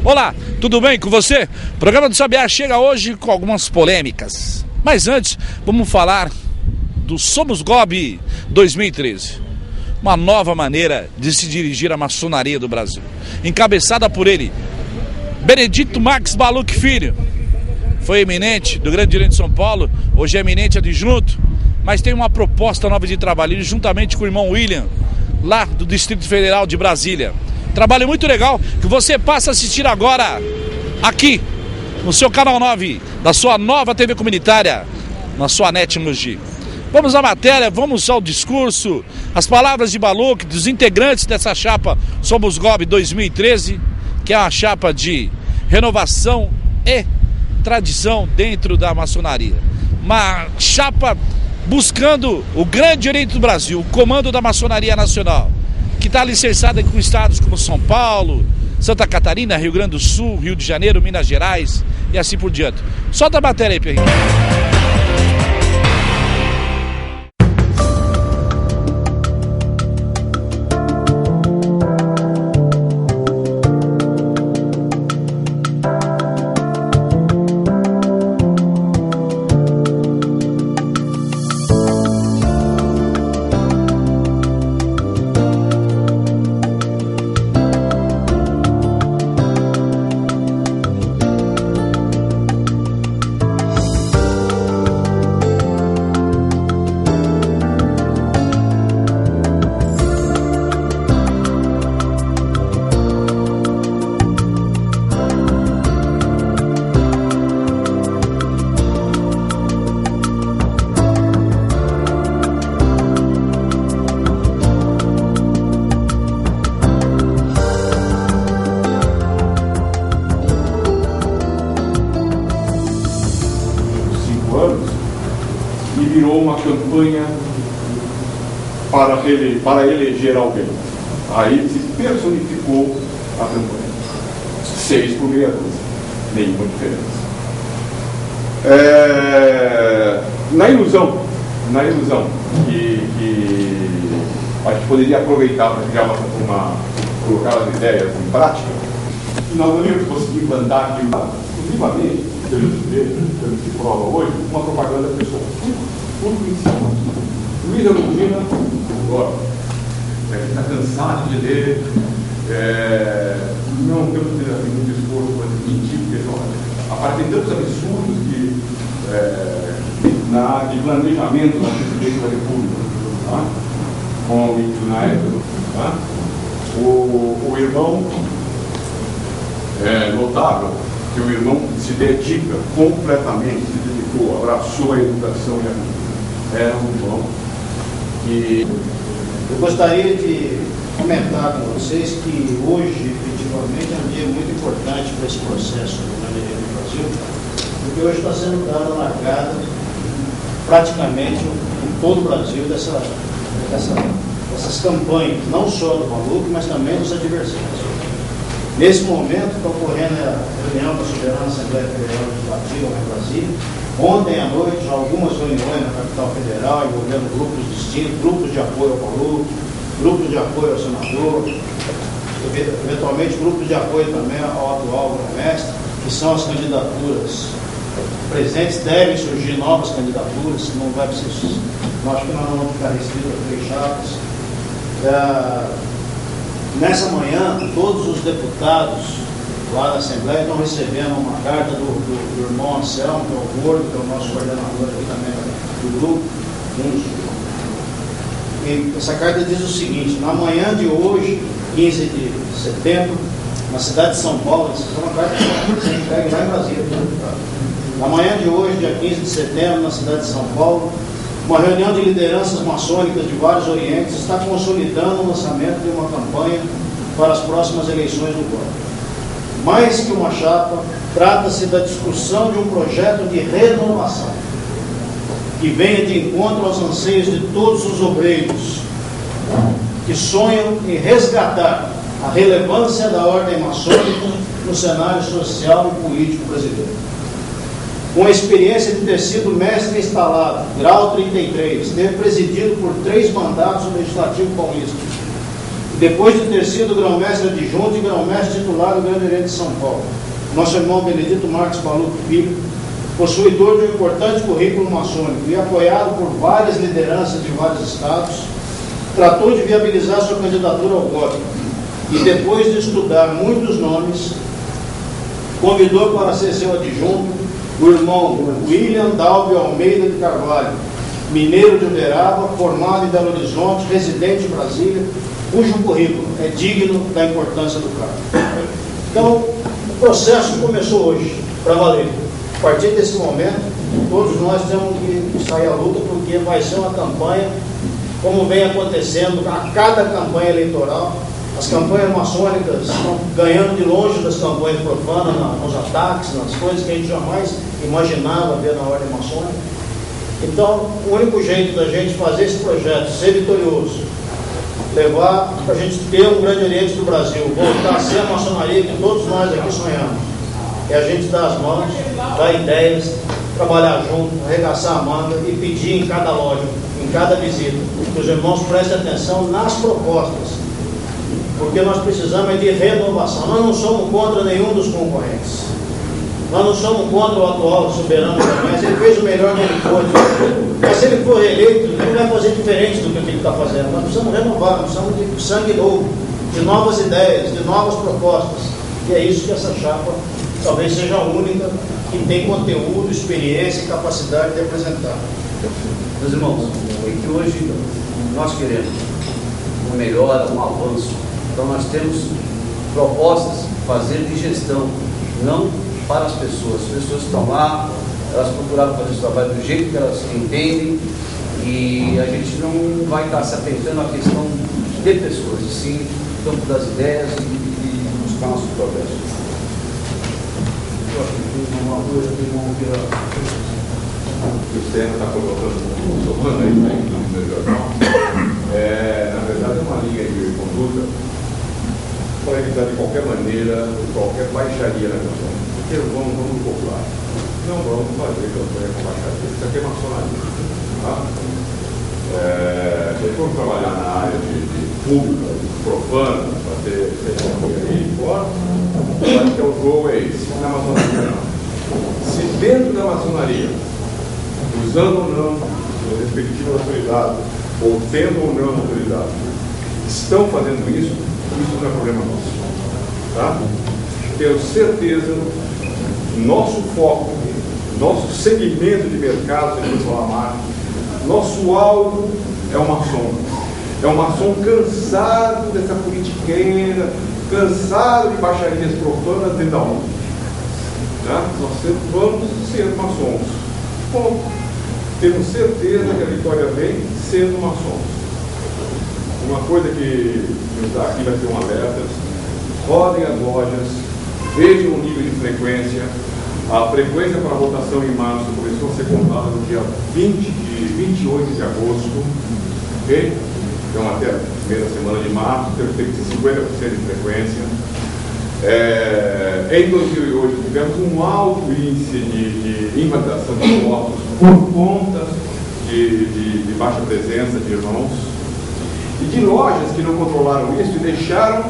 Olá, tudo bem com você? O programa do Sabiá chega hoje com algumas polêmicas. Mas antes, vamos falar do Somos Gob 2013. Uma nova maneira de se dirigir à maçonaria do Brasil. Encabeçada por ele, Benedito Max Baluc Filho. Foi eminente do Grande Direito de São Paulo, hoje é eminente adjunto, mas tem uma proposta nova de trabalho, juntamente com o irmão William, lá do Distrito Federal de Brasília. Trabalho muito legal que você passa a assistir agora aqui no seu canal 9 da sua nova TV comunitária, na sua NET Mogi. Vamos à matéria, vamos ao discurso, as palavras de Baluc, dos integrantes dessa chapa Somos Gob 2013, que é uma chapa de renovação e tradição dentro da maçonaria. Uma chapa buscando o grande direito do Brasil, o comando da maçonaria nacional, que está licenciada com estados como São Paulo, Santa Catarina, Rio Grande do Sul, Rio de Janeiro, Minas Gerais e assim por diante. Solta a matéria aí, Pedrinho. E virou uma campanha para eleger alguém. Aí se personificou a campanha. 6 por meia dúzia. Nenhuma diferença. Na ilusão que a gente poderia aproveitar para criar colocar as ideias em prática, nós não íamos conseguir implantar aqui, exclusivamente, pelo que prova hoje, uma propaganda pessoal. Tudo em cima. Luiz Erundina, agora, está cansado de ler, não temos muito esforço para desmentir, porque aparecem tantos absurdos de planejamento da presidência da República, tá? Com o Ignacio, tá? O irmão notável, que o irmão se dedica completamente, se dedicou, abraçou a educação e a vida. Era um irmão que... Eu gostaria de comentar com vocês que hoje, efetivamente, é um dia muito importante para esse processo do Grande Direito do Brasil, porque hoje está sendo dada a largada praticamente em todo o Brasil dessas campanhas, não só do Baluc, mas também dos adversários. Nesse momento está ocorrendo a reunião da Soberana Assembleia Federal Legislativa em Brasília. Ontem à noite, já algumas reuniões na capital federal, envolvendo grupos distintos, grupos de apoio ao Baluc, grupos de apoio ao senador, eventualmente grupos de apoio também ao atual mestre, que são as candidaturas presentes. Devem surgir novas candidaturas, não vai precisar, acho que nós não vamos ficar restritos a 3 chapas. Nessa manhã, todos os deputados lá da Assembleia estão recebendo uma carta do irmão Anselmo, que é o Gordo, que é o nosso coordenador aqui também do grupo. E essa carta diz o seguinte: na manhã de hoje, 15 de setembro, na cidade de São Paulo, essa é uma carta que você entrega lá em Brasília. Na manhã de hoje, dia 15 de setembro, na cidade de São Paulo, uma reunião de lideranças maçônicas de vários orientes está consolidando o lançamento de uma campanha para as próximas eleições do GOB. Mais que uma chapa, trata-se da discussão de um projeto de renovação que venha de encontro aos anseios de todos os obreiros que sonham em resgatar a relevância da ordem maçônica no cenário social e político brasileiro. Com a experiência de ter sido mestre instalado, grau 33, ter presidido por 3 mandatos o Legislativo Paulista, depois de ter sido grão-mestre adjunto e grão-mestre titular do Grande Oriente de São Paulo. Nosso irmão Benedito Marques Paluto Filho, possuidor de um importante currículo maçônico e apoiado por várias lideranças de vários estados, tratou de viabilizar sua candidatura ao GOB e, depois de estudar muitos nomes, convidou para ser seu adjunto o irmão William Dalby Almeida de Carvalho, mineiro de Uberaba, formado em Belo Horizonte, residente em Brasília, cujo currículo é digno da importância do cargo. Então, o processo começou hoje, para valer. A partir desse momento, todos nós temos que sair à luta, porque vai ser uma campanha, como vem acontecendo a cada campanha eleitoral. As campanhas maçônicas estão ganhando de longe das campanhas profanas, nos ataques, nas coisas que a gente jamais imaginava ver na ordem maçônica. Então, o único jeito da gente fazer esse projeto ser vitorioso, levar para a gente ter um Grande Oriente do Brasil, voltar a ser a maçonaria que todos nós aqui sonhamos, é a gente dar as mãos, dar ideias, trabalhar junto, arregaçar a manga e pedir em cada loja, em cada visita, que os irmãos prestem atenção nas propostas, porque nós precisamos de renovação. Nós não somos contra nenhum dos concorrentes, nós não somos contra o atual soberano da mesa, ele fez o melhor que ele pôde, mas se ele for reeleito, ele não vai fazer diferente do que ele está fazendo. Nós precisamos renovar, nós precisamos de sangue novo, de novas ideias, de novas propostas, e é isso que essa chapa talvez seja a única que tem conteúdo, experiência e capacidade de apresentar. Meus irmãos, é que hoje nós queremos uma melhora, um avanço. Então nós temos propostas fazer de gestão, não para as pessoas. As pessoas estão lá, elas procuraram fazer esse trabalho do jeito que elas entendem, e a gente não vai estar se atentando à questão de pessoas, e sim no campo das ideias e buscar nosso progresso. Uma coisa que o Sérgio está colocando aí, no jornal, na verdade é uma linha de conduta para evitar de qualquer maneira, qualquer baixaria na campanha. Porque vamos popular. Não vamos fazer campanha com baixaria. Isso aqui é maçonaria. Tá? Se for trabalhar na área de pública, profana, para ter aí fora, acho que o jogo é esse. Na maçonaria não. Se dentro da maçonaria, usando ou não a respectiva autoridade, ou tendo ou não autoridade, estão fazendo isso não é problema nosso. Tá? Tenho certeza, nosso foco, nosso segmento de mercado, se a gente falar mais, nosso alvo é o maçom. É um maçom cansado dessa politiqueira, cansado de baixarias profanas dentro da onda. Tá? Nós vamos ser maçons. Bom, temos certeza que a vitória vem sendo maçons. Uma coisa que nos dá aqui vai ser um alerta: rodem as lojas, vejam o nível de frequência. A frequência para a votação em março começou a ser contada no dia 28 de agosto. Ok? Então, até a primeira semana de março, teve que ter 50% de frequência. Em 2008, tivemos um alto índice de invalidação de votos por conta de baixa presença de irmãos. E de lojas que não controlaram isso e deixaram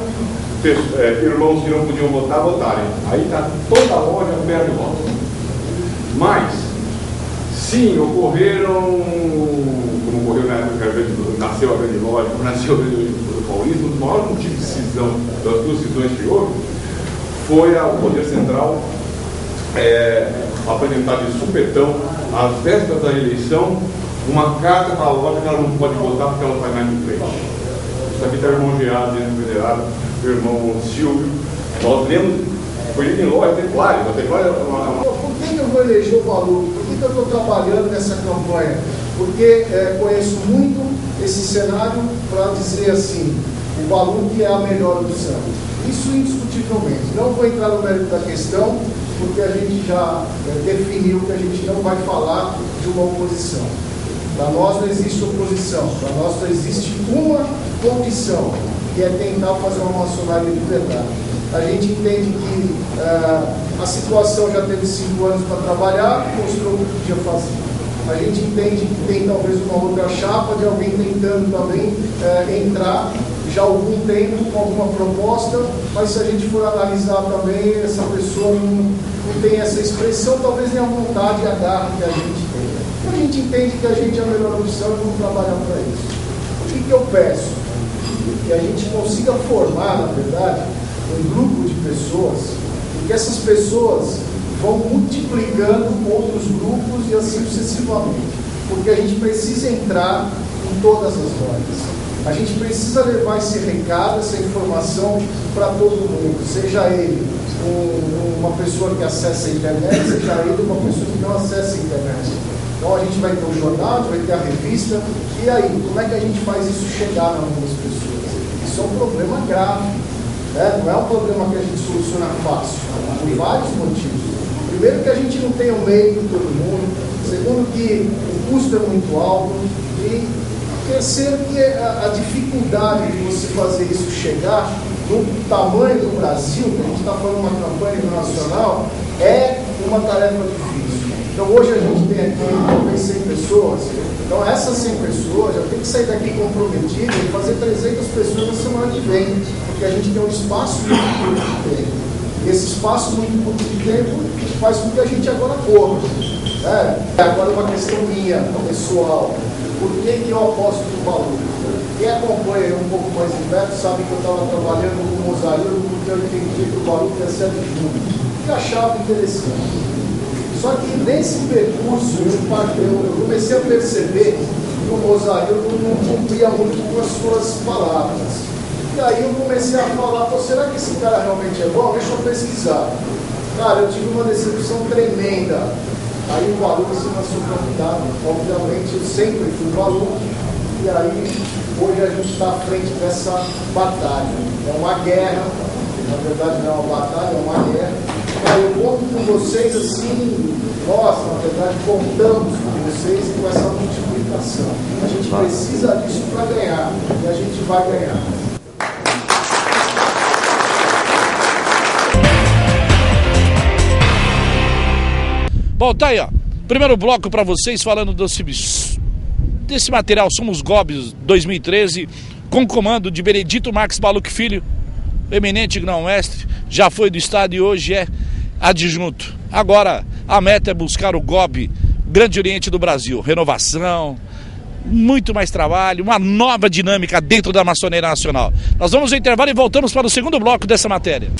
irmãos que não podiam votar, votarem. Aí está toda a loja perde voto. Mas, sim, ocorreram, como ocorreu na época que nasceu a grande loja, como nasceu a grande loja do Paulista, o maior motivo de cisão, das duas cisões que houve, foi o Poder Central apresentar de supetão, às vésperas da eleição, uma carta para a loja que ela não pode votar porque ela vai mais em frente. Isso aqui está o irmão Geado, federado, o irmão Silvio. Nós lemos, foi em loja, templário. Por que eu vou eleger o Paluto? Por que eu estou trabalhando nessa campanha? Porque conheço muito esse cenário para dizer assim, o Paluto é a melhor opção. Isso indiscutivelmente. Não vou entrar no mérito da questão, porque a gente já definiu que a gente não vai falar de uma oposição. Para nós não existe oposição, para nós só existe uma opção, que é tentar fazer uma maçonaria de verdade. A gente entende que a situação já teve 5 anos para trabalhar, mostrou o que podia fazer. a gente entende que tem talvez uma outra chapa de alguém tentando também entrar já há algum tempo com alguma proposta, mas se a gente for analisar também, essa pessoa não tem essa expressão, talvez nem a vontade e a garra que a gente tem. Então a gente entende que a gente é a melhor opção e vamos trabalhar para isso. O que eu peço? Que a gente consiga formar, na verdade, um grupo de pessoas, e que essas pessoas vão multiplicando outros grupos e assim sucessivamente. Porque a gente precisa entrar em todas as lojas. A gente precisa levar esse recado, essa informação para todo mundo, seja ele uma pessoa que acessa a internet, seja ele uma pessoa que não acessa a internet. Então a gente vai ter o jornal, a gente vai ter a revista, e aí, como é que a gente faz isso chegar nas algumas pessoas? Isso é um problema grave, né? Não é um problema que a gente soluciona fácil, por vários motivos. Primeiro que a gente não tem o meio de todo mundo, segundo que o custo é muito alto, e terceiro que a dificuldade de você fazer isso chegar no tamanho do Brasil, que a gente está falando uma campanha internacional, é uma tarefa difícil. Então hoje a gente tem aqui talvez 100 pessoas, então essas 100 pessoas já tem que sair daqui comprometidas e fazer 300 pessoas na semana que vem, porque a gente tem um espaço muito curto de tempo. E esse espaço muito curto de tempo faz com que a gente agora corra. Agora uma questão minha, pessoal. Por que eu aposto no valor? Quem acompanha um pouco mais de perto sabe que eu estava trabalhando com o Mozaíro porque eu entendi que o valor ia ser de junho. E achava interessante. Só que nesse percurso eu comecei a perceber que o Mozaíro não cumpria muito com as suas palavras. E aí eu comecei a falar, será que esse cara realmente é bom? Deixa eu pesquisar. Cara, eu tive uma decepção tremenda. Aí o valor se nasceu convidado. Obviamente eu sempre fui valor. E aí hoje a gente está à frente dessa batalha. É uma guerra. Na verdade não é uma batalha, é uma guerra. Aí eu conto com vocês assim, nós, na verdade, contamos com vocês com essa multiplicação. A gente precisa disso para ganhar. E a gente vai ganhar. Bom, tá aí, ó. Primeiro bloco para vocês falando desse material Somos Gobs 2013, com comando de Benedito Marques Baluc Filho, eminente grão-mestre, já foi do estado e hoje é adjunto. Agora a meta é buscar o GOB Grande Oriente do Brasil. Renovação, muito mais trabalho, uma nova dinâmica dentro da maçoneira nacional. Nós vamos ao intervalo e voltamos para o segundo bloco dessa matéria.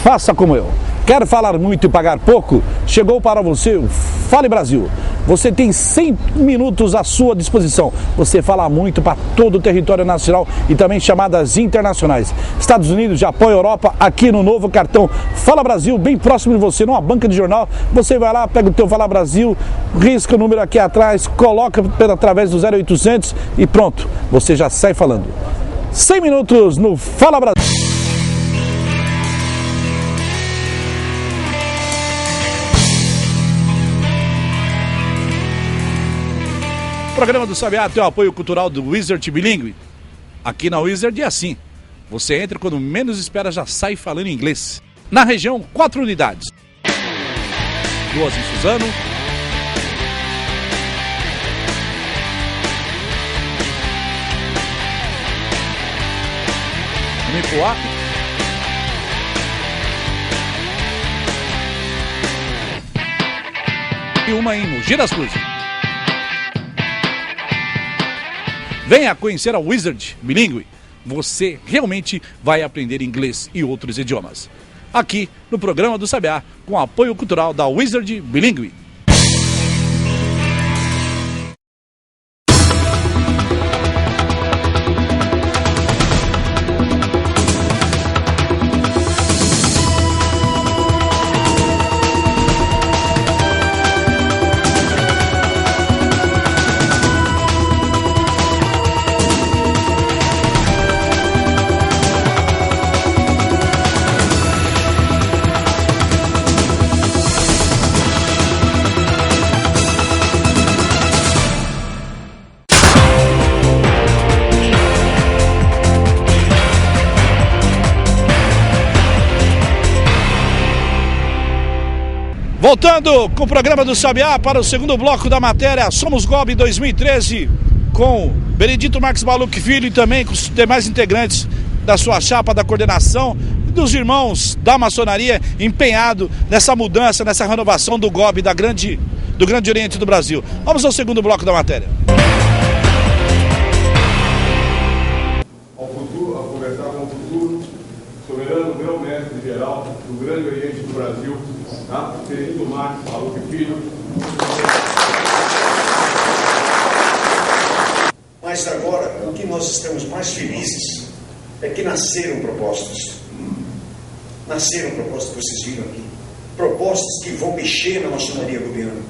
Faça como eu. Quer falar muito e pagar pouco? Chegou para você o Fale Brasil. Você tem 100 minutos à sua disposição. Você fala muito para todo o território nacional e também chamadas internacionais. Estados Unidos, Japão, Europa, aqui no novo cartão Fala Brasil, bem próximo de você, numa banca de jornal. Você vai lá, pega o teu Fala Brasil, risca o número aqui atrás, coloca através do 0800 e pronto, você já sai falando. 100 minutos no Fala Brasil. O programa do Sabiá tem o apoio cultural do Wizard Bilingue. Aqui na Wizard é assim. Você entra quando menos espera, já sai falando inglês. Na região, 4 unidades. 2 em Suzano. Em Ipuá. E uma em Mogi das Cruzes. Venha conhecer a Wizard Bilingue. Você realmente vai aprender inglês e outros idiomas. Aqui no programa do Sabiá, com apoio cultural da Wizard Bilingue. Voltando com o programa do Sabiá para o segundo bloco da matéria Somos GOB 2013, com Benedito Marques Maluf Filho e também com os demais integrantes da sua chapa, da coordenação, dos irmãos da maçonaria empenhado nessa mudança, nessa renovação do GOB do Grande Oriente do Brasil. Vamos ao segundo bloco da matéria. Ao futuro, a conversar com o futuro soberano, grão-mestre geral do Grande Oriente do Brasil, tá? Benedito Marques Maluf Filho. Mas agora, o que nós estamos mais felizes é que nasceram propostas. Nasceram propostas que vocês viram aqui. Propostas que vão mexer na maçonaria gobiana.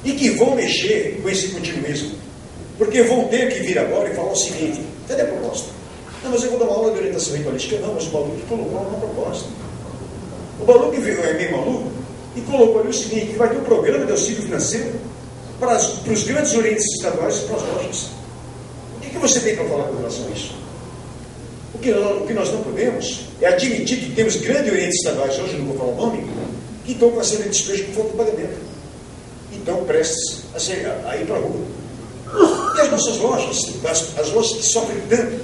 E que vão mexer com esse continuismo. Porque vão ter que vir agora e falar o seguinte: cadê a proposta? Não, mas eu vou dar uma aula de orientação ritualística. Não, mas o Maluf colocou uma proposta. O Maluf é meio maluco e colocou ali o seguinte: que vai ter um programa de auxílio financeiro para os grandes orientes estaduais e para as lojas. O que você tem para falar com relação a isso? O que nós não podemos é admitir que temos grandes orientes estaduais, hoje não vou falar o nome, que estão fazendo despejo por falta de pagamento. Então prestes a ir para a rua. E as nossas lojas, as lojas que sofrem tanto.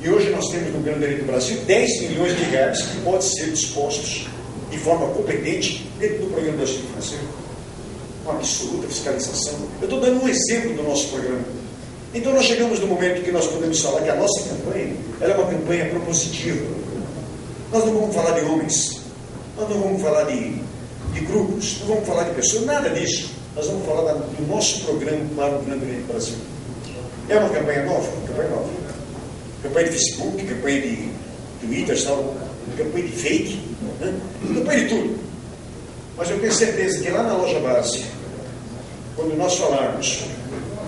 E hoje nós temos no Grande Oriente do Brasil 10 milhões de reais que podem ser dispostos de forma competente dentro do programa de auxílio financeiro. Uma absoluta fiscalização. Eu estou dando um exemplo do nosso programa. Então nós chegamos no momento que nós podemos falar que a nossa campanha ela é uma campanha propositiva. Nós não vamos falar de homens, nós não vamos falar de grupos, não vamos falar de pessoas, nada disso. Nós vamos falar do nosso programa para o Grande Oriente do Brasil. É uma campanha nova? Campanha nova. Campanha de Facebook, campanha de Twitter, campanha de fake, né? Campanha de tudo. Mas eu tenho certeza que lá na loja base, quando nós falarmos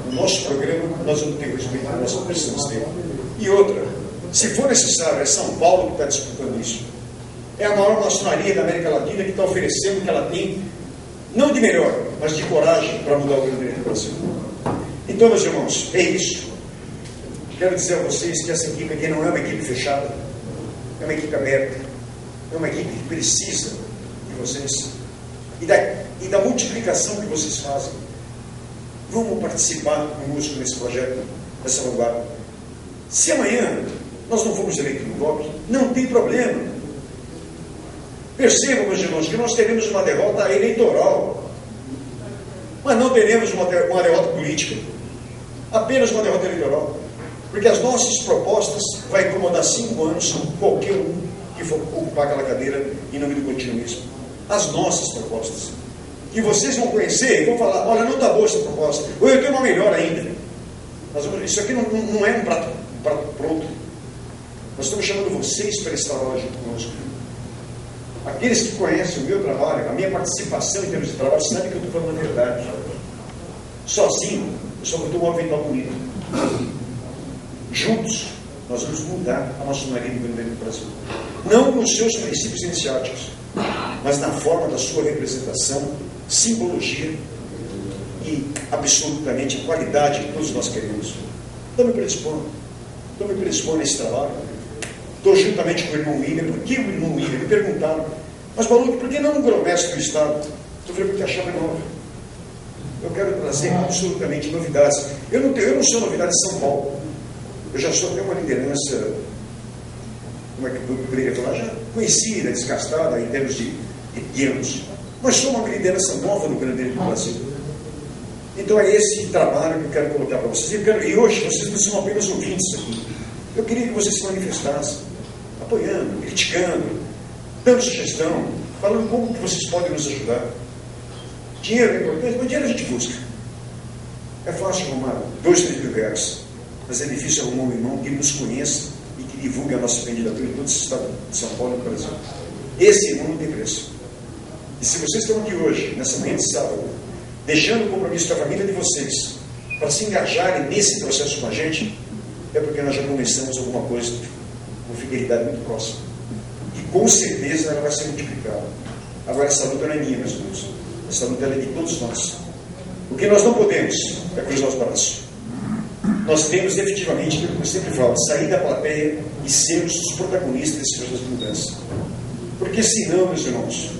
o nosso programa, nós vamos ter respeito que nós precisamos ter. E outra, se for necessário, é São Paulo que está disputando isso. É a maior maçonaria da América Latina que está oferecendo o que ela tem, não de melhor, mas de coragem para mudar o Grande Oriente do Brasil. Então, meus irmãos, é isso. Quero dizer a vocês que essa equipe aqui não é uma equipe fechada, é uma equipe aberta, é uma equipe que precisa de vocês e da multiplicação que vocês fazem. Vamos participar conosco nesse projeto, nessa vanguarda. Se amanhã nós não formos eleitos no GOB, não tem problema. Percebam, meus irmãos, que nós teremos uma derrota eleitoral, mas não teremos uma derrota política, apenas uma derrota eleitoral, porque as nossas propostas vão incomodar 5 anos qualquer um que for ocupar aquela cadeira em nome do continuismo. As nossas propostas. Que vocês vão conhecer e vão falar: olha, não está boa essa proposta, ou eu tenho uma melhor ainda. Isso aqui não é um prato pronto. Nós estamos chamando vocês para estar lá junto conosco. Aqueles que conhecem o meu trabalho, a minha participação em termos de trabalho, sabem que eu estou falando a verdade. Sozinho, eu só botou um avental bonito. Juntos, nós vamos mudar a maçonaria do Grande Oriente do Brasil. Não nos seus princípios iniciáticos, mas na forma da sua representação, simbologia e absolutamente qualidade que todos nós queremos. Estou me predispondo a esse trabalho. Estou juntamente com o irmão William. Por que o irmão William? Me perguntaram: mas Maluf, por que não um grão-mestre do Estado? Eu falei: porque a chapa é nova. Eu quero trazer absolutamente novidades. Eu não sou novidade de São Paulo. Eu já sou até uma liderança, como é que eu poderia falar, já conhecida, desgastada em termos de anos. Mas sou uma liderança nova no Grande Oriente do Brasil. Então é esse trabalho que eu quero colocar para vocês. E hoje vocês não são apenas ouvintes aqui. Eu queria que vocês se manifestassem, apoiando, criticando, dando sugestão, falando como que vocês podem nos ajudar. Dinheiro é importante, mas dinheiro a gente busca. É fácil arrumar 2, 3 mil reais, mas é difícil arrumar um irmão que nos conheça e que divulgue a nossa candidatura em todo esse estado de São Paulo e do Brasil. Esse irmão não tem preço. E se vocês estão aqui hoje, nessa manhã de sábado, deixando o compromisso com a família de vocês para se engajarem nesse processo com a gente, é porque nós já começamos alguma coisa com fidelidade muito próxima. E com certeza ela vai ser multiplicada. Agora, essa luta não é minha, meus irmãos. Essa luta é de todos nós. O que nós não podemos é cruzar os braços. Nós temos efetivamente, como eu sempre falo, sair da plateia e sermos os protagonistas desse processo de mudança. Porque senão, meus irmãos,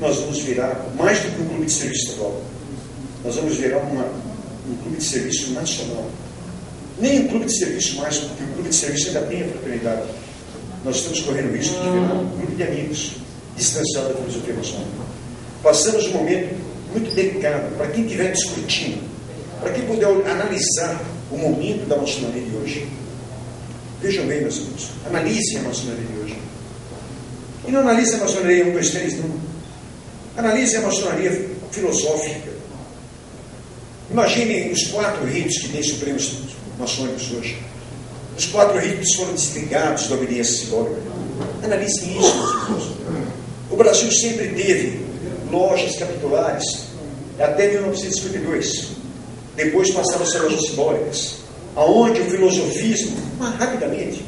nós vamos virar mais do que um clube de serviço estadual. Nós vamos virar um clube de serviço nacional. Nem um clube de serviço mais, porque o clube de serviço ainda tem a fraternidade. Nós estamos correndo o risco de virar um grupo de amigos, distanciado da filosofia maçônica. Passamos um momento muito delicado para quem estiver discutindo, para quem puder analisar o momento da maçonaria de hoje. Vejam bem, meus amigos, analisem a maçonaria de hoje. E não analisem a maçonaria 1, 2, 3, não. Analisem a maçonaria filosófica. Imaginem os 4 ritos que têm supremos maçônicos hoje. Os 4 ritos foram desligados da obediência simbólica. Analisem isso, meus irmãos. O Brasil sempre teve lojas capitulares até 1952. Depois passaram a ser lojas simbólicas, aonde o filosofismo, rapidamente,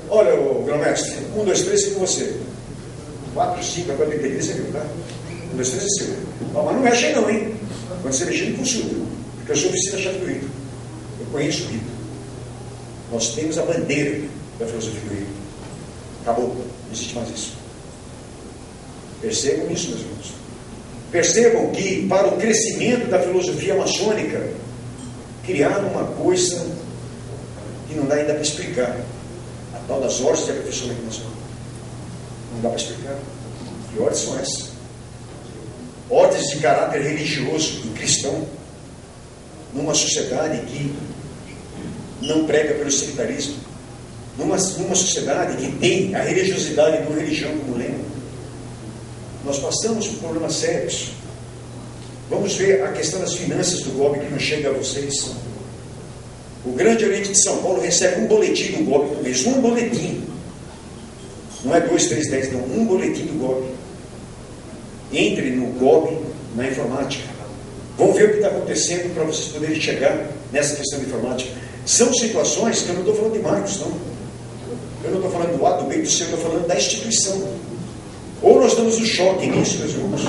olha, o grão-mestre, 1, 2, 3 é com você. 4, 5, agora 33 é meu, tá? 1, 2, 3 é seu. Mas não mexe aí não, hein? Quando você mexer, me consulta, porque eu sou oficina-chefe do rito. Eu conheço o rito. Nós temos a bandeira da filosofia do rito. Acabou, não existe mais isso. Percebam isso, meus irmãos. Percebam que, para o crescimento da filosofia maçônica, criaram uma coisa que não dá ainda para explicar. A tal das ordens de aperfeiçoamento maçônico. Não dá para explicar. Que ordens são essas? Ordens de caráter religioso e cristão, numa sociedade que não prega pelo sectarismo, numa sociedade que tem a religiosidade do religião como lema. Nós passamos por problemas sérios. Vamos ver a questão das finanças do golpe que não chega a vocês. O Grande Oriente de São Paulo recebe um boletim do golpe por mês. Um boletim. Não é 2, 3, 10, não. Um boletim do golpe. Entre no golpe, na informática. Vamos ver o que está acontecendo para vocês poderem chegar nessa questão de informática. São situações que eu não estou falando de Marcos, não. Eu não estou falando do A, do B, do C, eu estou falando da instituição. Ou nós damos um choque nisso, meus irmãos,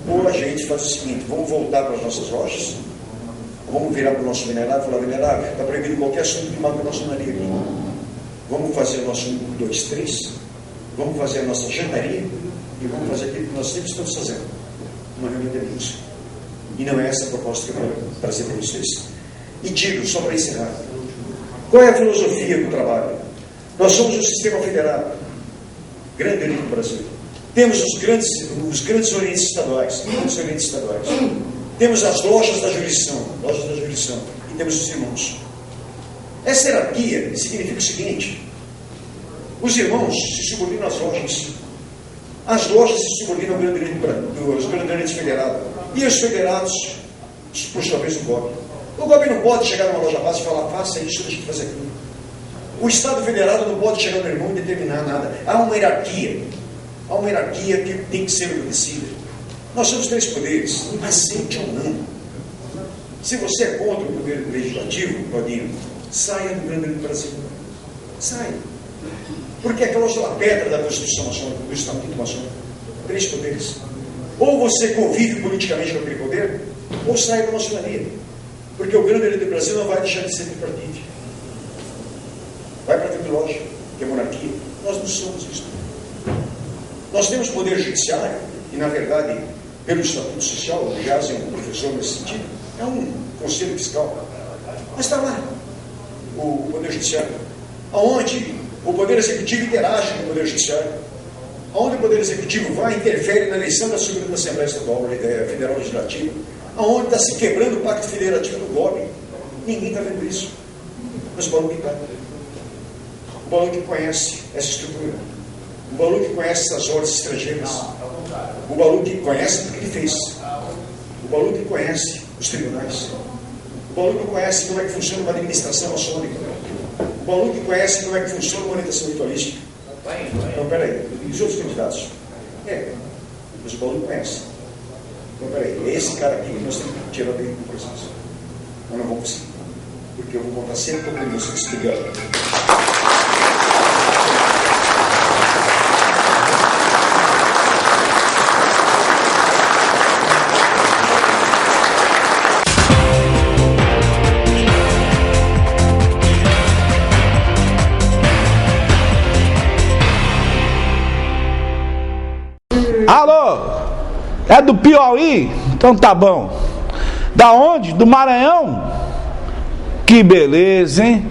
ou a gente faz o seguinte: vamos voltar para as nossas lojas, vamos virar para o nosso venerável e falar: venerável, está proibido qualquer assunto que mata a maçonaria aqui. Vamos fazer o nosso 1, 2, 3, vamos fazer a nossa jantaria e vamos fazer aquilo que nós sempre estamos fazendo, uma reunião de amigos. E não é essa a proposta que eu quero trazer para vocês. E digo, só para encerrar, qual é a filosofia do trabalho? Nós somos um sistema federado, grande ali no Brasil. Temos os grandes orientes estaduais, temos as lojas da jurisdição, e temos os irmãos. Essa hierarquia significa o seguinte: os irmãos se subordinam às lojas, as lojas se subordinam aos grandes orientes federados, e os federados, por sua vez, o GOB. O GOB não pode chegar numa loja base e falar: faça isso, deixa de fazer aquilo. O Estado Federado não pode chegar no irmão e determinar nada. Há uma hierarquia que tem que ser obedecida. Nós somos 3 poderes, aceite ou não. Se você é contra o poder legislativo, Claudinho, saia do Grande Brasil. Saia. Porque aquela é a pedra da Constituição Maçônica, do Estatuto Maçônico. 3 poderes. Ou você convive politicamente com aquele poder, ou sai da maçonaria. Porque o Grande do Brasil não vai deixar de ser tripartite. Vai para a trilogia, que é monarquia. Nós não somos isso. Nós temos poder judiciário, e na verdade, pelo Estatuto Social, o Jazz é um professor nesse sentido, é um conselho fiscal. Mas está lá o poder judiciário, onde o poder executivo interage com o poder judiciário, onde o poder executivo vai e interfere na eleição da subida da Assembleia Estadual Federal Legislativa, onde está se quebrando o pacto federativo do GOB. Ninguém está vendo isso. Mas o Balu está. O Balu que conhece essa estrutura. O Balu que conhece essas ordens estrangeiras. O Balu que conhece porque ele fez. O Balu que conhece os tribunais. O Balu que conhece como é que funciona uma administração maçônica. O Balu que conhece como é que funciona uma orientação ritualística. Então, peraí. E os outros candidatos? Mas o Balu conhece. Então, peraí. É esse cara aqui que nós temos que tirar dele do processo. Eu não vou conseguir. Porque eu vou contar sempre com vocês. Obrigado. Alô? É do Piauí? Então tá bom. Da onde? Do Maranhão? Que beleza, hein?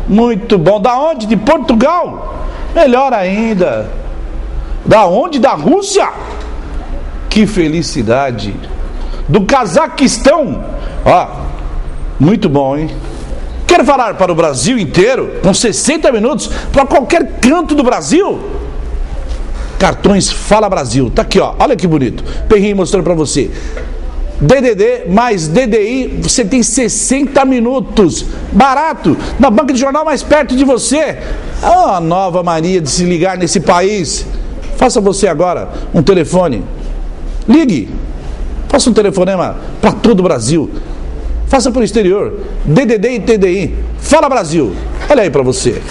Muito bom. Da onde? De Portugal? Melhor ainda. Da onde? Da Rússia? Que felicidade. Do Cazaquistão? Ó, muito bom, hein? Quer falar para o Brasil inteiro, com 60 minutos, para qualquer canto do Brasil? Cartões Fala Brasil. Tá aqui, ó. Olha que bonito. Perrinho mostrando para você. DDD mais DDI, você tem 60 minutos. Barato. Na banca de jornal mais perto de você. É uma nova mania de se ligar nesse país. Faça você agora um telefone. Ligue. Faça um telefonema para todo o Brasil. Faça para o exterior. DDD e TDI. Fala Brasil. Olha aí para você.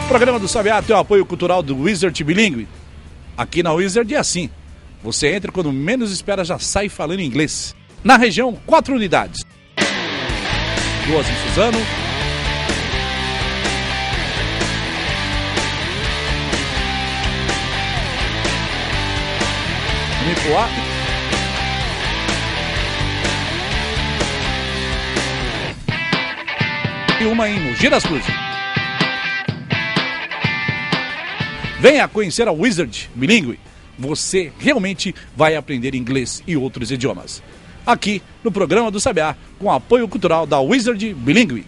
O programa do Sabiá tem o apoio cultural do Wizard Bilingue. Aqui na Wizard é assim. Você entra quando menos espera, já sai falando inglês. Na região, 4 unidades. 2 em Suzano. Nipoá. E uma em Mogi das Cruzes. Venha conhecer a Wizard Bilingue. Você realmente vai aprender inglês e outros idiomas. Aqui no programa do Sabiá, com apoio cultural da Wizard Bilingue.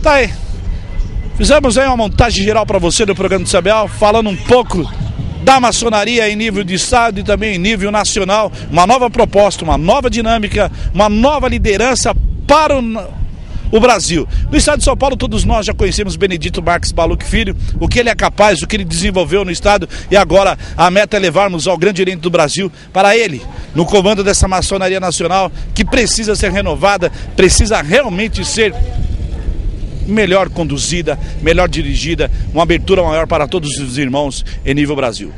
Tá aí, fizemos aí uma montagem geral para você do programa do Sabiá, falando um pouco da maçonaria em nível de estado e também em nível nacional. Uma nova proposta, uma nova dinâmica, uma nova liderança para o Brasil. No estado de São Paulo, todos nós já conhecemos Benedito Marques Baluch Filho, o que ele é capaz, o que ele desenvolveu no estado, e agora a meta é levarmos ao grande oriente do Brasil para ele, no comando dessa maçonaria nacional, que precisa ser renovada, precisa realmente ser melhor conduzida, melhor dirigida, uma abertura maior para todos os irmãos em nível Brasil.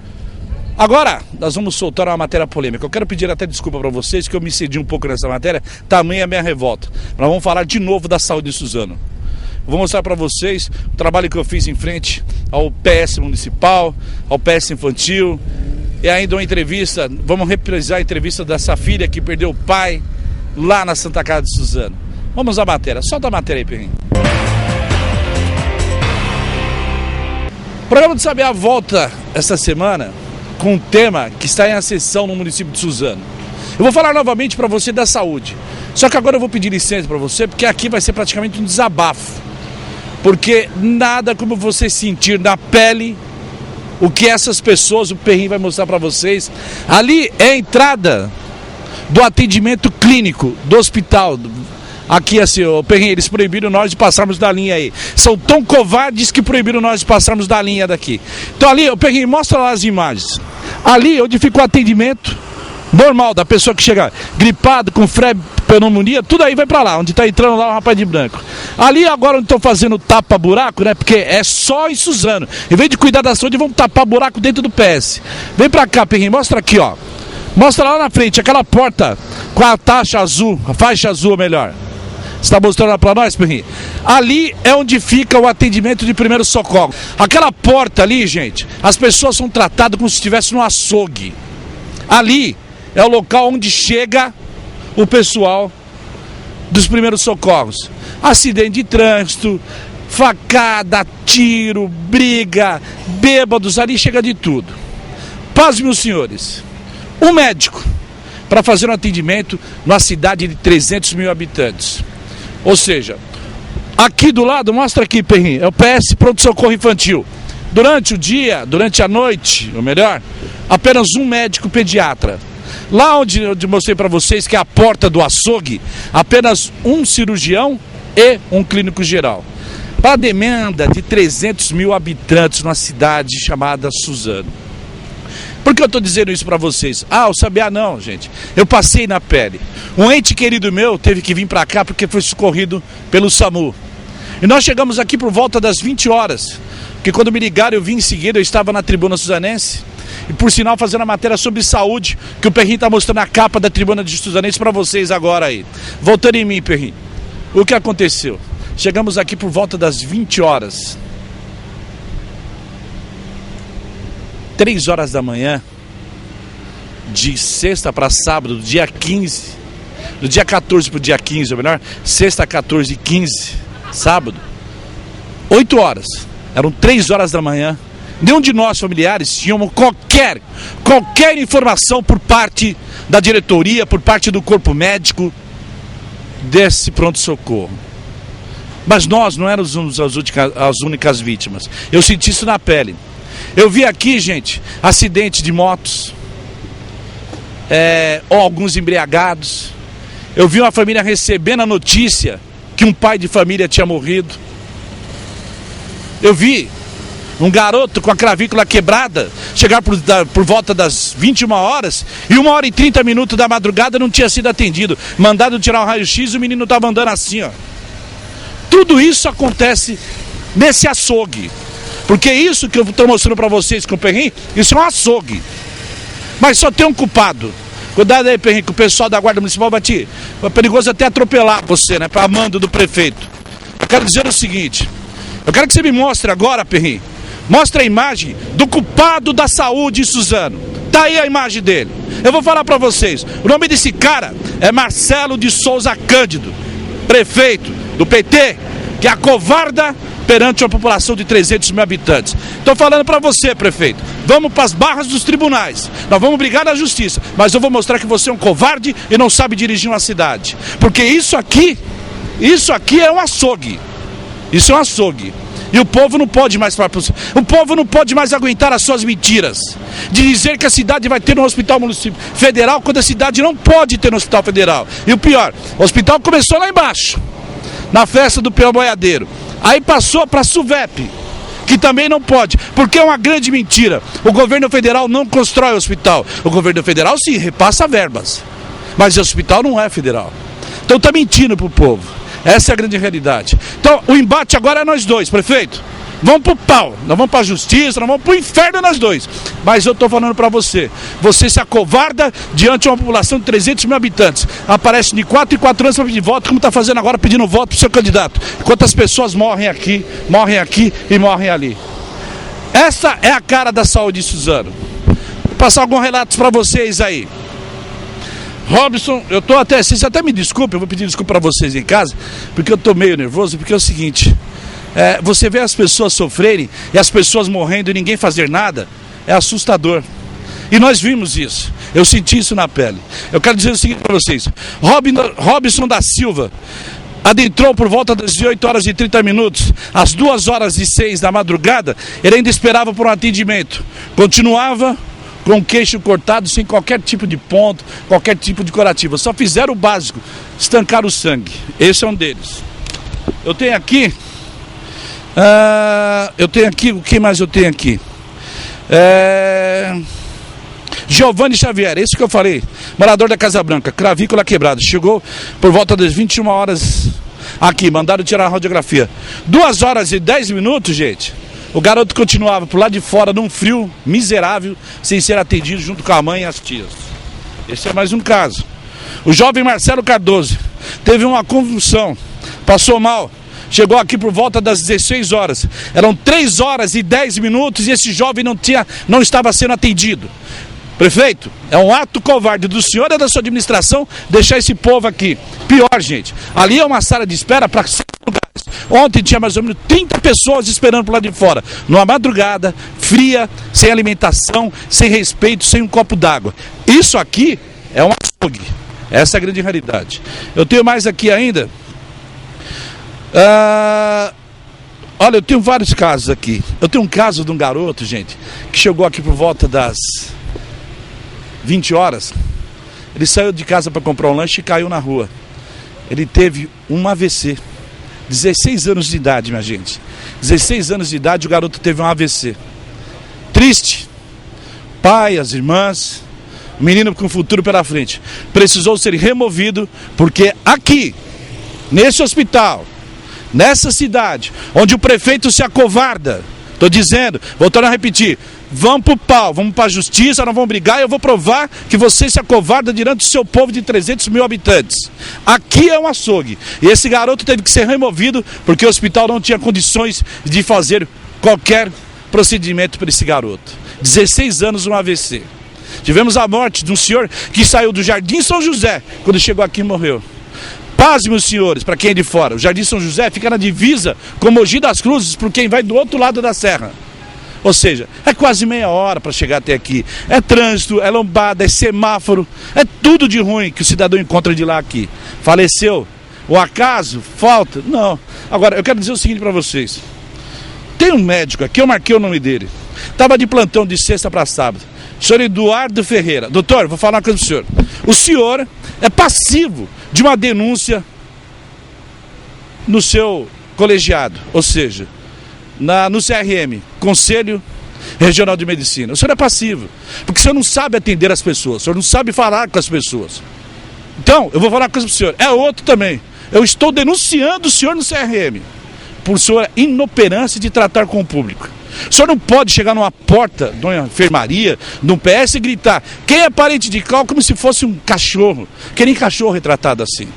Agora, nós vamos soltar uma matéria polêmica. Eu quero pedir até desculpa para vocês que eu me cedi um pouco nessa matéria, tamanha a minha revolta. Nós vamos falar de novo da saúde de Suzano. Eu vou mostrar para vocês o trabalho que eu fiz em frente ao PS municipal, ao PS infantil, e ainda uma entrevista, vamos reprisar a entrevista dessa filha que perdeu o pai lá na Santa Casa de Suzano. Vamos à matéria, solta a matéria aí, Perrinho. O programa do Sabiá volta esta semana com um tema que está em ascensão no município de Suzano. Eu vou falar novamente para você da saúde. Só que agora eu vou pedir licença para você, porque aqui vai ser praticamente um desabafo. Porque nada como você sentir na pele o que essas pessoas, o Perrinho vai mostrar para vocês. Ali é a entrada do atendimento clínico do hospital. Aqui assim, o Perrinho, eles proibiram nós de passarmos da linha aí. São tão covardes que proibiram nós de passarmos da linha daqui. Então ali, o Perrinho, mostra lá as imagens. Ali onde fica o atendimento normal da pessoa que chega gripado, com febre, pneumonia, tudo aí vai pra lá, onde tá entrando lá o rapaz de branco. Ali agora onde estão fazendo tapa-buraco, né, porque é só em Suzano. Em vez de cuidar da saúde, vão tapar buraco dentro do PS. Vem pra cá, Perrinho, mostra aqui, ó. Mostra lá na frente, aquela porta com a taxa azul, a faixa azul melhor. Você está mostrando lá para nós, Perrinho? Ali é onde fica o atendimento de primeiro socorro. Aquela porta ali, gente, as pessoas são tratadas como se estivessem no açougue. Ali é o local onde chega o pessoal dos primeiros socorros. Acidente de trânsito, facada, tiro, briga, bêbados, ali chega de tudo. Paz, meus senhores, um médico para fazer um atendimento numa cidade de 300 mil habitantes. Ou seja, Aqui do lado, mostra aqui, Perrinho, é o PS Pronto Socorro Infantil. Durante o dia, durante a noite, ou melhor, apenas um médico pediatra. Lá onde eu mostrei para vocês que é a porta do açougue, apenas um cirurgião e um clínico geral. Para a demanda de 300 mil habitantes numa cidade chamada Suzano. Por que eu estou dizendo isso para vocês? O Sabiá não, gente. Eu passei na pele. Um ente querido meu teve que vir para cá porque foi socorrido pelo SAMU. E nós chegamos aqui por volta das 20 horas. Porque quando me ligaram, eu vim em seguida, eu estava na Tribuna Suzanense. E por sinal, fazendo a matéria sobre saúde, que o Perrinho está mostrando a capa da Tribuna de Suzanense para vocês agora aí. Voltando em mim, Perrinho. O que aconteceu? Chegamos aqui por volta das 20 horas. 3 horas da manhã, de sexta para sábado, do dia 15, do dia 14 para o dia 15, ou melhor, sexta, 14 e 15, sábado, 8 horas, eram 3 horas da manhã, nenhum de nós familiares tínhamos qualquer informação por parte da diretoria, por parte do corpo médico desse pronto-socorro. Mas nós não éramos as únicas vítimas, eu senti isso na pele. Eu vi aqui, gente, acidente de motos, ou alguns embriagados. Eu vi uma família recebendo a notícia que um pai de família tinha morrido. Eu vi um garoto com a clavícula quebrada chegar por volta das 21 horas e 1h30 da madrugada não tinha sido atendido. Mandado tirar o raio-x e o menino estava andando assim, ó. Tudo isso acontece nesse açougue. Porque isso que eu estou mostrando para vocês com o Perrinho, isso é um açougue. Mas só tem um culpado. Cuidado aí, Perrinho, que o pessoal da Guarda Municipal vai te... É perigoso até atropelar você, né? Para mando do prefeito. Eu quero dizer o seguinte. Eu quero que você me mostre agora, Perrinho. Mostre a imagem do culpado da saúde em Suzano. Tá aí a imagem dele. Eu vou falar para vocês. O nome desse cara é Marcelo de Souza Cândido. Prefeito do PT, que acovarda perante uma população de 300 mil habitantes. Estou falando para você, prefeito, vamos para as barras dos tribunais, nós vamos brigar na justiça, mas eu vou mostrar que você é um covarde e não sabe dirigir uma cidade, porque isso aqui é um açougue, isso é um açougue, e o povo não pode mais aguentar as suas mentiras, de dizer que a cidade vai ter um hospital federal, quando a cidade não pode ter um hospital federal, e o pior, o hospital começou lá embaixo, na festa do Peão Boiadeiro. Aí passou para a SUVEP, que também não pode, porque é uma grande mentira. O governo federal não constrói o hospital. O governo federal sim, repassa verbas, mas o hospital não é federal. Então está mentindo para o povo. Essa é a grande realidade. Então o embate agora é nós dois, prefeito. Vamos pro pau, nós vamos para a justiça, nós vamos pro inferno nós dois. Mas eu estou falando para você, você se acovarda diante de uma população de 300 mil habitantes. Aparece de 4 em 4 anos para pedir voto, como está fazendo agora, pedindo voto para o seu candidato. Quantas pessoas morrem aqui e morrem ali. Essa é a cara da saúde de Suzano. Vou passar alguns relatos para vocês aí. Robson, vocês até me desculpem, eu vou pedir desculpa para vocês em casa, porque eu estou meio nervoso, porque é o seguinte... você vê as pessoas sofrerem e as pessoas morrendo e ninguém fazer nada, é assustador. E nós vimos isso, eu senti isso na pele. Eu quero dizer o seguinte para vocês: Robson da Silva adentrou por volta das 18 horas e 30 minutos, às 2h06 da madrugada, ele ainda esperava por um atendimento. Continuava com o queixo cortado, sem qualquer tipo de ponto, qualquer tipo de curativo. Só fizeram o básico, estancar o sangue. Esse é um deles. Eu tenho aqui... o que mais eu tenho aqui? Giovanni Xavier, esse que eu falei, morador da Casa Branca, clavícula quebrada, chegou por volta das 21 horas aqui, mandaram tirar a radiografia. 2h10, gente, o garoto continuava por lá de fora, num frio miserável, sem ser atendido junto com a mãe e as tias. Esse é mais um caso. O jovem Marcelo Cardoso teve uma convulsão, passou mal, chegou aqui por volta das 16 horas. Eram 3h10 e esse jovem não estava sendo atendido. Prefeito, é um ato covarde do senhor e da sua administração deixar esse povo aqui. Pior, gente, ali é uma sala de espera para 5 lugares. Ontem tinha mais ou menos 30 pessoas esperando por lá de fora, numa madrugada, fria, sem alimentação, sem respeito, sem um copo d'água. Isso aqui é um açougue. Essa é a grande realidade. Eu tenho mais aqui ainda. Olha, eu tenho vários casos aqui. Eu tenho um caso de um garoto, gente, que chegou aqui por volta das 20 horas. Ele saiu de casa para comprar um lanche e caiu na rua. Ele teve um AVC. 16 anos de idade, minha gente. 16 anos de idade, o garoto teve um AVC. Triste. Pai, as irmãs, o menino com futuro pela frente. Precisou ser removido, porque aqui, nesse hospital, nessa cidade, onde o prefeito se acovarda, estou dizendo, voltando a repetir, vamos pro pau, vamos pra justiça, nós vamos brigar e eu vou provar que você se acovarda diante do seu povo de 300 mil habitantes. Aqui é um açougue. E esse garoto teve que ser removido porque o hospital não tinha condições de fazer qualquer procedimento para esse garoto. 16 anos, um AVC. Tivemos a morte de um senhor que saiu do Jardim São José, quando chegou aqui e morreu. Paz, meus senhores, para quem é de fora, o Jardim São José fica na divisa com Mogi das Cruzes, para quem vai do outro lado da serra. Ou seja, é quase meia hora para chegar até aqui. É trânsito, é lombada, é semáforo, é tudo de ruim que o cidadão encontra de lá aqui. Faleceu? O acaso? Falta? Não. Agora, eu quero dizer o seguinte para vocês. Tem um médico aqui, eu marquei o nome dele. Estava de plantão de sexta para sábado. Senhor Eduardo Ferreira. Doutor, vou falar uma coisa para o senhor. O senhor é passivo de uma denúncia no seu colegiado, ou seja, no CRM, Conselho Regional de Medicina. O senhor é passivo, porque o senhor não sabe atender as pessoas, o senhor não sabe falar com as pessoas. Então, eu vou falar uma coisa para o senhor, é outro também. Eu estou denunciando o senhor no CRM, por sua inoperância de tratar com o público. O senhor não pode chegar numa porta de uma enfermaria, de um PS e gritar, quem é parente de qual, como se fosse um cachorro, que nem cachorro é tratado assim.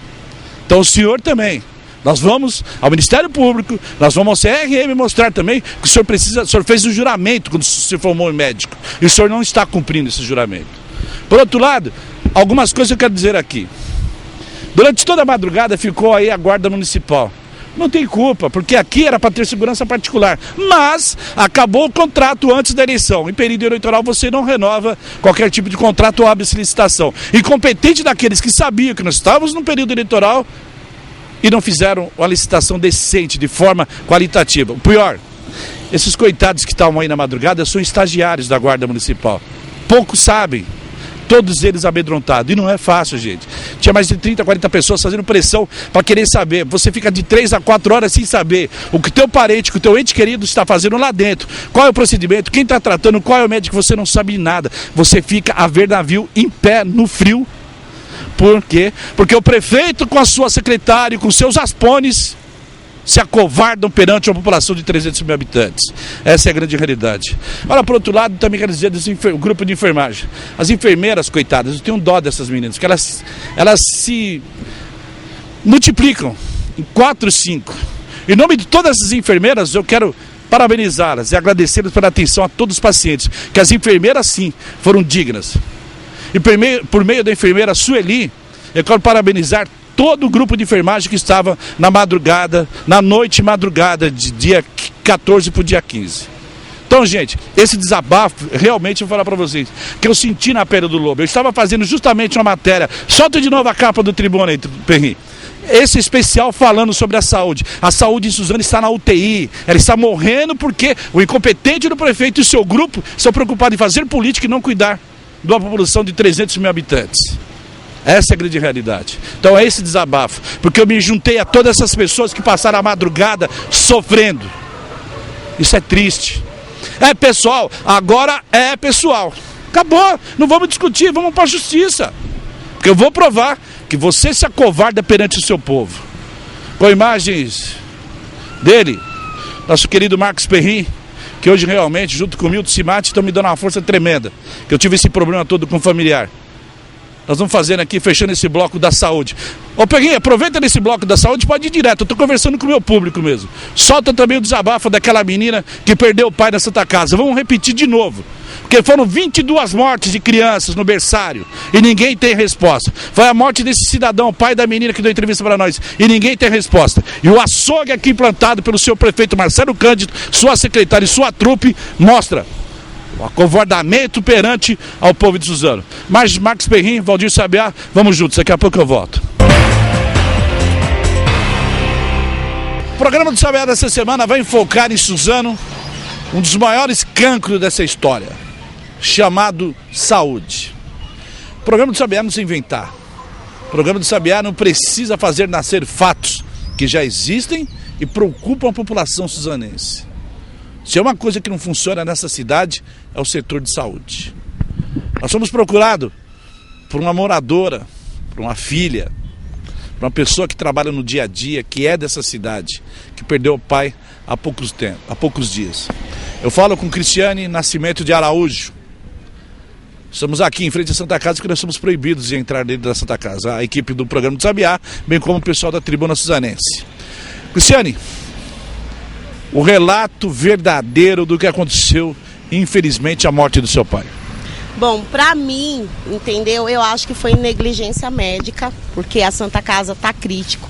Então o senhor também. Nós vamos ao Ministério Público, nós vamos ao CRM mostrar também que o senhor fez um juramento quando se formou em médico. E o senhor não está cumprindo esse juramento. Por outro lado, algumas coisas eu quero dizer aqui. Durante toda a madrugada ficou aí a guarda municipal. Não tem culpa, porque aqui era para ter segurança particular. Mas acabou o contrato antes da eleição. Em período eleitoral você não renova qualquer tipo de contrato ou abre-se licitação. Incompetente daqueles que sabiam que nós estávamos no período eleitoral e não fizeram uma licitação decente, de forma qualitativa. O pior, esses coitados que estavam aí na madrugada são estagiários da Guarda Municipal. Poucos sabem, todos eles amedrontados. E não é fácil, gente. Tinha mais de 30, 40 pessoas fazendo pressão para querer saber. Você fica de 3 a 4 horas sem saber o que teu parente, o que o teu ente querido está fazendo lá dentro. Qual é o procedimento, quem está tratando, qual é o médico, você não sabe de nada. Você fica a ver navio em pé, no frio. Por quê? Porque o prefeito com a sua secretária e com seus aspones se acovardam perante uma população de 300 mil habitantes. Essa é a grande realidade. Olha, por outro lado, também quero dizer o grupo de enfermagem. As enfermeiras, coitadas, eu tenho dó dessas meninas, porque elas se multiplicam em 4, 5. Em nome de todas as enfermeiras, eu quero parabenizá-las e agradecê-las pela atenção a todos os pacientes, que as enfermeiras, sim, foram dignas. E por meio da enfermeira Sueli, eu quero parabenizar todo o grupo de enfermagem que estava na madrugada, na noite e madrugada de dia 14 para o dia 15. Então, gente, esse desabafo, realmente eu vou falar para vocês, que eu senti na pele do lobo. Eu estava fazendo justamente uma matéria, solta de novo a capa do Tribuna aí, Perrin. Esse especial falando sobre a saúde. A saúde em Suzano está na UTI, ela está morrendo porque o incompetente do prefeito e o seu grupo estão preocupados em fazer política e não cuidar de uma população de 300 mil habitantes. Essa é a grande realidade. Então é esse desabafo, porque eu me juntei a todas essas pessoas que passaram a madrugada sofrendo. Isso é triste. É pessoal, agora é pessoal. Acabou, não vamos discutir, vamos para a justiça. Porque eu vou provar que você se acovarda perante o seu povo. Com imagens dele, nosso querido Marcos Perrin, que hoje realmente, junto com o Milton Cimati, estão me dando uma força tremenda. Que eu tive esse problema todo com o familiar. Nós vamos fazendo aqui, fechando esse bloco da saúde. Ô Perrinha, aproveita nesse bloco da saúde, pode ir direto, eu estou conversando com o meu público mesmo. Solta também o desabafo daquela menina que perdeu o pai na Santa Casa. Vamos repetir de novo. Porque foram 22 mortes de crianças no berçário e ninguém tem resposta. Foi a morte desse cidadão, pai da menina que deu entrevista para nós, e ninguém tem resposta. E o açougue aqui implantado pelo seu prefeito Marcelo Cândido, sua secretária e sua trupe, mostra o acovardamento perante ao povo de Suzano. Mas Marcos Perrin, Valdir Sabiá, vamos juntos, daqui a pouco eu volto. programa do Sabiá dessa semana vai focar em Suzano, um dos maiores cancros dessa história, chamado saúde. O programa do Sabiá não se inventar. O programa do Sabiá não precisa fazer nascer fatos que já existem e preocupam a população suzanense. Se é uma coisa que não funciona nessa cidade, é o setor de saúde. Nós somos procurados por uma moradora, por uma filha, por uma pessoa que trabalha no dia a dia, que é dessa cidade, que perdeu o pai há poucos dias. Eu falo com Cristiane Nascimento de Araújo. Estamos aqui em frente à Santa Casa, porque nós somos proibidos de entrar dentro da Santa Casa. A equipe do programa do Sabiá, bem como o pessoal da Tribuna Suzanense. Cristiane, o relato verdadeiro do que aconteceu, infelizmente, a morte do seu pai. Bom, pra mim, entendeu? Eu acho que foi negligência médica, porque a Santa Casa tá crítico.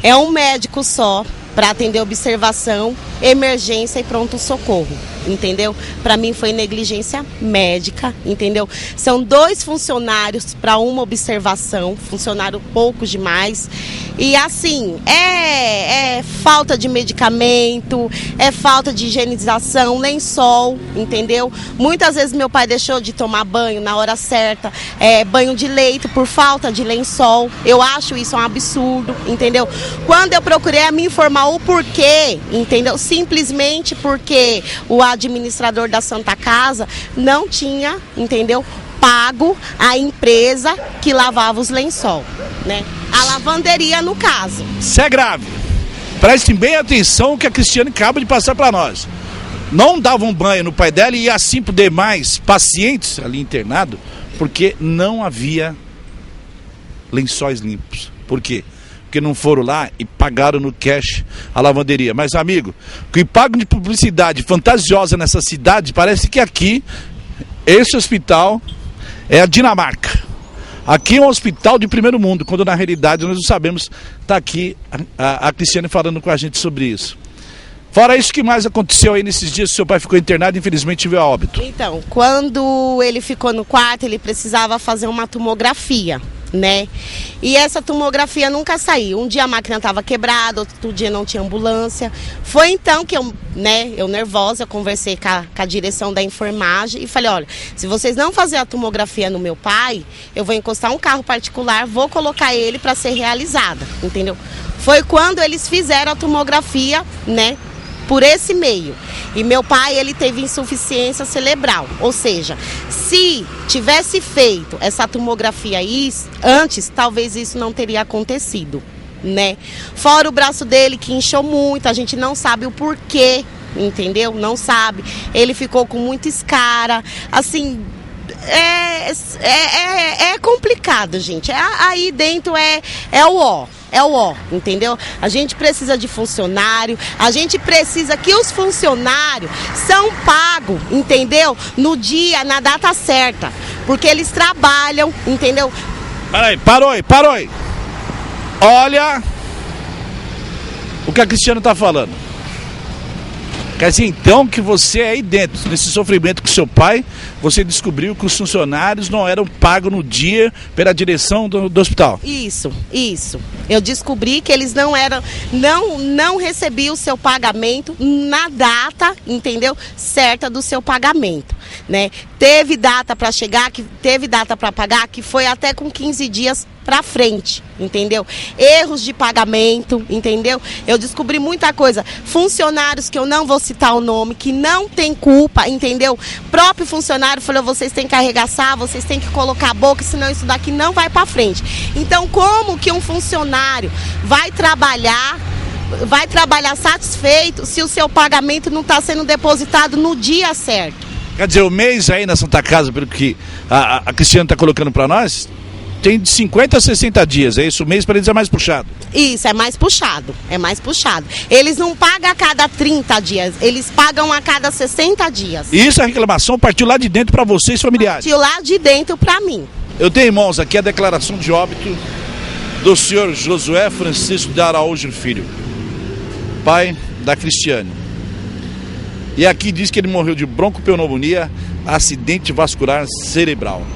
É um médico só para atender observação, emergência e pronto-socorro, entendeu? Para mim foi negligência médica, entendeu? São 2 funcionários para uma observação, funcionário poucos demais. E assim, é falta de medicamento, é falta de higienização, lençol, entendeu? Muitas vezes meu pai deixou de tomar banho na hora certa, banho de leito por falta de lençol. Eu acho isso um absurdo, entendeu? Quando eu procurei me informar o porquê, entendeu? Simplesmente porque o administrador da Santa Casa não tinha, entendeu? Pago a empresa que lavava os lençol, né? A lavanderia, no caso. Isso é grave. Prestem bem atenção que a Cristiane acaba de passar para nós. Não davam banho no pai dela e assim por demais pacientes ali internados, porque não havia lençóis limpos. Por quê? Porque não foram lá e pagaram no cash a lavanderia. Mas, amigo, o que pagam de publicidade fantasiosa nessa cidade, parece que aqui, esse hospital é a Dinamarca. Aqui é um hospital de primeiro mundo, quando na realidade nós não sabemos. Está aqui a Cristiane falando com a gente sobre isso. Fora isso, o que mais aconteceu aí nesses dias? Seu pai ficou internado e infelizmente veio a óbito. Então, quando ele ficou no quarto, ele precisava fazer uma tomografia, né? E essa tomografia nunca saiu. Um dia a máquina estava quebrada, outro dia não tinha ambulância. Foi então que eu nervosa, conversei com a direção da enfermagem e falei, olha, se vocês não fazerem a tomografia no meu pai, eu vou encostar um carro particular, vou colocar ele para ser realizada, entendeu? Foi quando eles fizeram a tomografia, né? Por esse meio. E meu pai, ele teve insuficiência cerebral, ou seja, se tivesse feito essa tomografia antes, talvez isso não teria acontecido, né? Fora o braço dele que inchou muito, a gente não sabe o porquê, entendeu? Não sabe. Ele ficou com muita escara, assim, é complicado, gente. Aí dentro é o ó. É o ó, entendeu? A gente precisa de funcionário, a gente precisa que os funcionários são pagos, entendeu? No dia, na data certa, porque eles trabalham, entendeu? Parou aí. Olha o que a Cristiane está falando. Quer dizer, então, que você aí dentro, nesse sofrimento com seu pai, você descobriu que os funcionários não eram pagos no dia pela direção do hospital. Isso. Eu descobri que eles não recebiam o seu pagamento na data, entendeu? Certa do seu pagamento, né? Teve data para chegar, teve data para pagar, que foi até com 15 dias para frente, entendeu? Erros de pagamento, entendeu? Eu descobri muita coisa. Funcionários que eu não vou citar o nome, que não tem culpa, entendeu? Próprio funcionário falou, vocês têm que arregaçar, vocês têm que colocar a boca, senão isso daqui não vai para frente. Então, como que um funcionário vai trabalhar satisfeito se o seu pagamento não está sendo depositado no dia certo? Quer dizer, o mês aí na Santa Casa, pelo que a Cristiane está colocando para nós, tem de 50 a 60 dias, é isso? O mês para eles é mais puxado. Isso, é mais puxado. Eles não pagam a cada 30 dias, eles pagam a cada 60 dias. E isso, a reclamação partiu lá de dentro para vocês, familiares? Partiu lá de dentro para mim. Eu tenho, irmãos, aqui a declaração de óbito do senhor Josué Francisco de Araújo Filho, pai da Cristiane. E aqui diz que ele morreu de broncopneumonia, acidente vascular cerebral.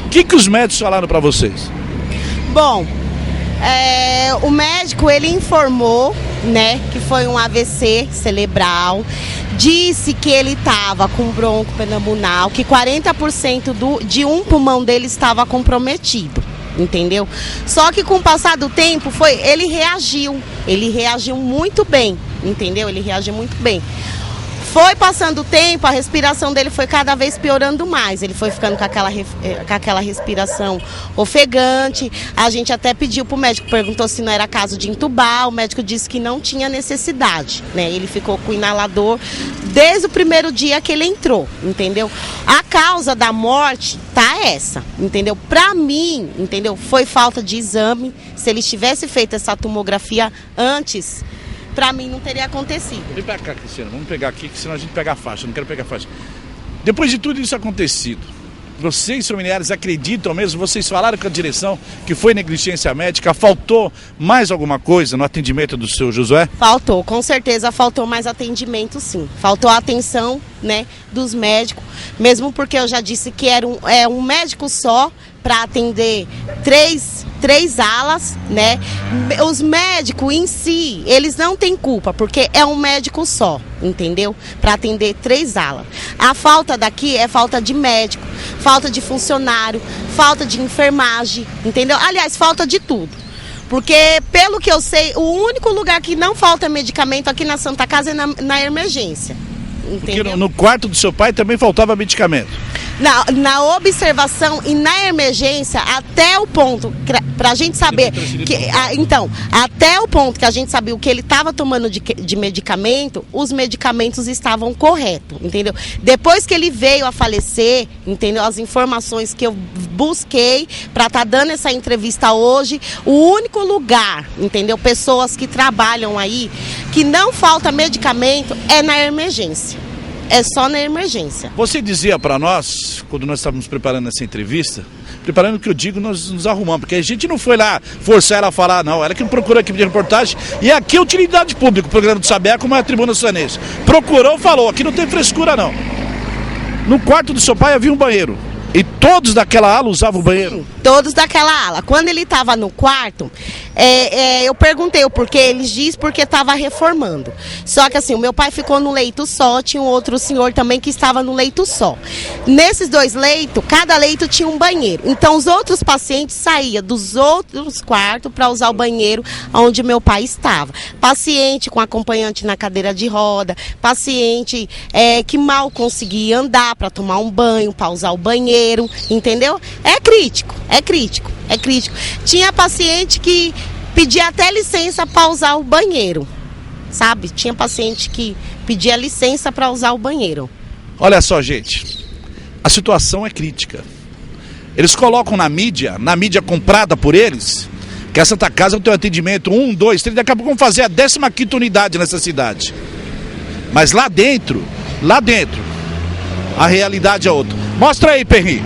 O que os médicos falaram para vocês? Bom, o médico, ele informou, né, que foi um AVC cerebral. Disse que ele estava com broncopneumonal, que 40% de um pulmão dele estava comprometido, entendeu? Só que com o passar do tempo, ele reagiu muito bem, entendeu? Ele reagiu muito bem. Foi passando o tempo, a respiração dele foi cada vez piorando mais. Ele foi ficando com aquela respiração ofegante. A gente até pediu para o médico, perguntou se não era caso de entubar. O médico disse que não tinha necessidade, né? Ele ficou com o inalador desde o primeiro dia que ele entrou, entendeu? A causa da morte tá essa, entendeu? Para mim, entendeu? Foi falta de exame. Se ele tivesse feito essa tomografia antes, para mim não teria acontecido. Vem pra cá, Cristiano, vamos pegar aqui, que senão a gente pega a faixa, eu não quero pegar a faixa. Depois de tudo isso acontecido, vocês familiares acreditam mesmo, vocês falaram com a direção que foi negligência médica, faltou mais alguma coisa no atendimento do seu Josué? Faltou, com certeza faltou mais atendimento, sim. Faltou a atenção, né, dos médicos, mesmo porque eu já disse que era um médico só para atender três alas, né? Os médicos em si, eles não têm culpa, porque é um médico só, entendeu? Para atender 3 alas. A falta daqui é falta de médico, falta de funcionário, falta de enfermagem, entendeu? Aliás, falta de tudo. Porque, pelo que eu sei, o único lugar que não falta medicamento aqui na Santa Casa é na emergência. Entendeu? Porque no quarto do seu pai também faltava medicamento. Na observação e na emergência, até o ponto, pra gente saber até o ponto que a gente sabia o que ele estava tomando de medicamento, os medicamentos estavam corretos, entendeu? Depois que ele veio a falecer, entendeu? As informações que eu busquei para estar dando essa entrevista hoje, o único lugar, entendeu? Pessoas que trabalham aí, que não falta medicamento, é na emergência. É só na emergência. Você dizia para nós, quando nós estávamos preparando essa entrevista, preparando o que eu digo, nós nos arrumamos, porque a gente não foi lá forçar ela a falar, não. Ela que procurou a equipe de reportagem, e aqui é utilidade pública, o programa do Sabiá, como é a Tribuna Sanense. Procurou, falou, aqui não tem frescura, não. No quarto do seu pai havia um banheiro. E todos daquela ala usavam o banheiro? Sim, todos daquela ala. Quando ele estava no quarto, eu perguntei o porquê, eles dizem porque estava reformando. Só que assim, o meu pai ficou no leito só, tinha um outro senhor também que estava no leito só. Nesses 2 leitos, cada leito tinha um banheiro. Então os outros pacientes saíam dos outros quartos para usar o banheiro onde meu pai estava. Paciente com acompanhante na cadeira de roda, paciente que mal conseguia andar para tomar um banho, para usar o banheiro. Entendeu? É crítico. Tinha paciente que pedia até licença para usar o banheiro, sabe? Tinha paciente que pedia licença para usar o banheiro. Olha só, gente, a situação é crítica. Eles colocam na mídia comprada por eles, que a Santa Casa tem um atendimento 1, 2, 3, daqui a pouco vão fazer a 15ª unidade nessa cidade. Mas lá dentro, a realidade é outra. Mostra aí, Perri.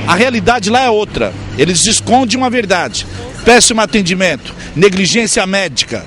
A realidade lá é outra. Eles escondem uma verdade. Péssimo atendimento, negligência médica,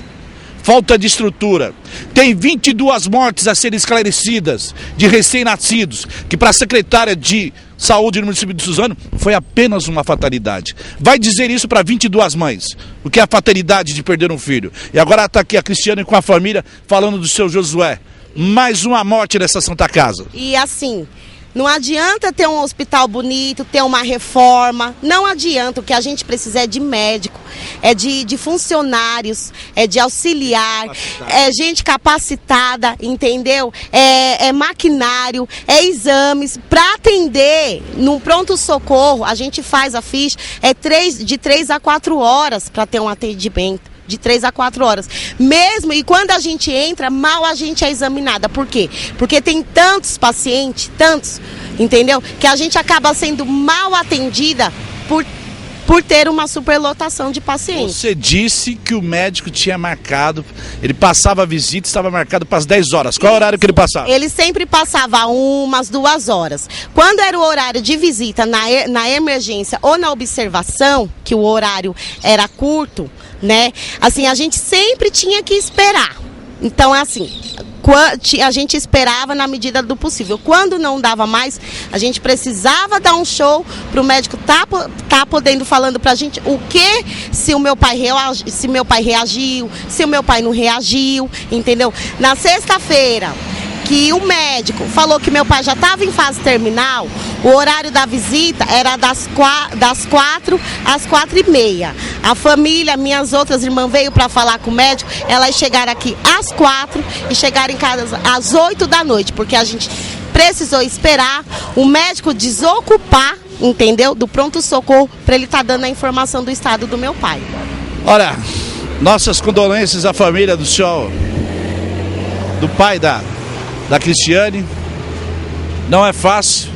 falta de estrutura. Tem 22 mortes a serem esclarecidas de recém-nascidos, que para a secretária de saúde no município de Suzano foi apenas uma fatalidade. Vai dizer isso para 22 mães, o que é a fatalidade de perder um filho. E agora está aqui a Cristiane com a família falando do seu Josué. Mais uma morte nessa Santa Casa. E assim, não adianta ter um hospital bonito, ter uma reforma, não adianta. O que a gente precisa é de médico, é de funcionários, é de auxiliar, é gente capacitada, entendeu? É maquinário, é exames. Para atender no pronto-socorro, a gente faz a ficha, de 3 a 4 horas para ter um atendimento. De 3 a 4 horas. Mesmo, e quando a gente entra, mal a gente é examinada. Por quê? Porque tem tantos pacientes, entendeu? Que a gente acaba sendo mal atendida por ter uma superlotação de pacientes. Você disse que o médico tinha marcado, ele passava a visita, estava marcado para as 10 horas. Qual é o horário que ele passava? Ele sempre passava umas 2 horas. Quando era o horário de visita na emergência ou na observação, que o horário era curto, né? Assim, a gente sempre tinha que esperar. Então é assim, a gente esperava na medida do possível. Quando não dava mais, a gente precisava dar um show para o médico tá podendo falando para a gente o que, se o meu pai reagiu, se o meu pai não reagiu, entendeu? Na sexta-feira, que o médico falou que meu pai já estava em fase terminal, o horário da visita era das 4 às 4h30. A família, minhas outras irmãs veio para falar com o médico, elas chegaram aqui às 4 e chegaram em casa às 8 da noite, porque a gente precisou esperar o médico desocupar, entendeu, do pronto-socorro, para ele estar dando a informação do estado do meu pai. Olha, nossas condolências à família do senhor, do pai da Cristiane. Não é fácil.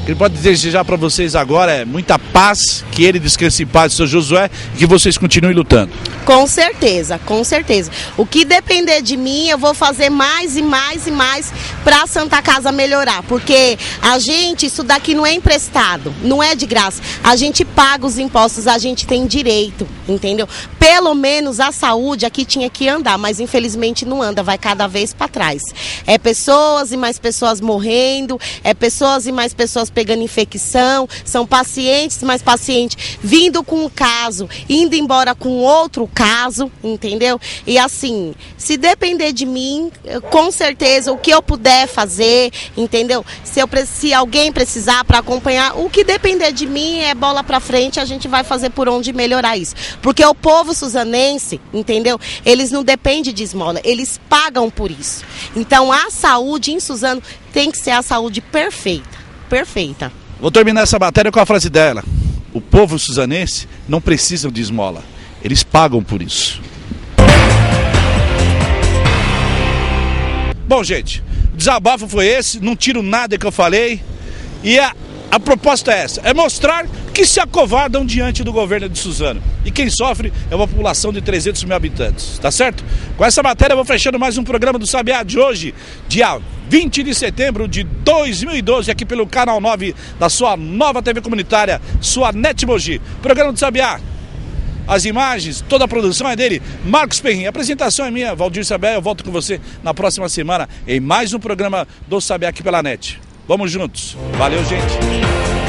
O que ele pode desejar para vocês agora é muita paz, que ele descanse em paz, seu Josué, e que vocês continuem lutando. Com certeza, com certeza. O que depender de mim, eu vou fazer mais e mais e mais para a Santa Casa melhorar, porque a gente, isso daqui não é emprestado, não é de graça. A gente paga os impostos, a gente tem direito, entendeu? Pelo menos a saúde aqui tinha que andar, mas infelizmente não anda, vai cada vez para trás. É pessoas e mais pessoas morrendo, é pessoas e mais pessoas pegando infecção, são pacientes, mais pacientes vindo com um caso, indo embora com outro caso, entendeu? E assim, se depender de mim, com certeza, o que eu puder fazer, entendeu? Se alguém precisar para acompanhar, o que depender de mim é bola para frente, a gente vai fazer por onde melhorar isso. Porque o povo suzanense, entendeu? Eles não dependem de esmola, eles pagam por isso. Então a saúde em Suzano tem que ser a saúde perfeita. Perfeita. Vou terminar essa matéria com a frase dela. O povo suzanense não precisa de esmola, eles pagam por isso. Bom, gente, o desabafo foi esse, não tiro nada que eu falei. E a proposta é essa, é mostrar que se acovardam diante do governo de Suzano. E quem sofre é uma população de 300 mil habitantes, tá certo? Com essa matéria eu vou fechando mais um programa do Sabiá de hoje, dia 20 de setembro de 2012, aqui pelo Canal 9 da sua nova TV comunitária, sua NET Mogi. Programa do Sabiá. As imagens, toda a produção é dele, Marcos Perrin. A apresentação é minha, Valdir Sabiá. Eu volto com você na próxima semana em mais um programa do Sabiá aqui pela NET. Vamos juntos. Valeu, gente.